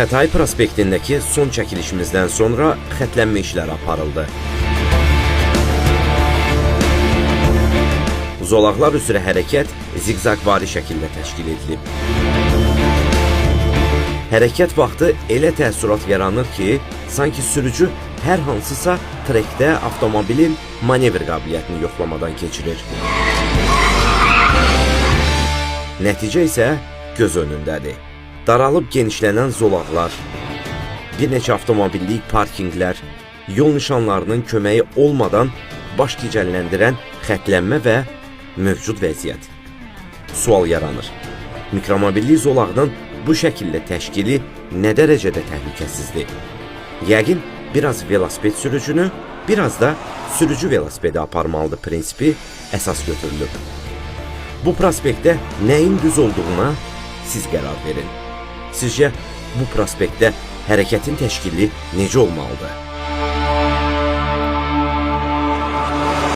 Xətai prospektindəki son çəkilişimizdən sonra xətlənmə işləri aparıldı. Zolaqlar üzrə hərəkət ziqzaqvari şəkildə təşkil edilib. Hərəkət vaxtı elə təəssürat yaranır ki, sanki sürücü hər hansısa trekdə avtomobilin manevr qabiliyyətini yoxlamadan keçirir. Nəticə isə göz önündədir. Daralıb genişlənən zolaqlar, bir neçə avtomobillik parkinqlər, yol nişanlarının köməyi olmadan baş gicəlləndirən xətlənmə və mövcud vəziyyət. Sual yaranır. Mikromobillik zolağının bu şəkildə təşkili nə dərəcədə təhlükəsizdir? Yəqin biraz velosiped sürücünü, biraz da sürücü velosipedi aparmalıdır prinsipi əsas götürülüb. Bu prospektdə nəyin düz olduğuna siz qərar verin. Sizcə bu prospektdə hərəkətin təşkili necə olmalıdır?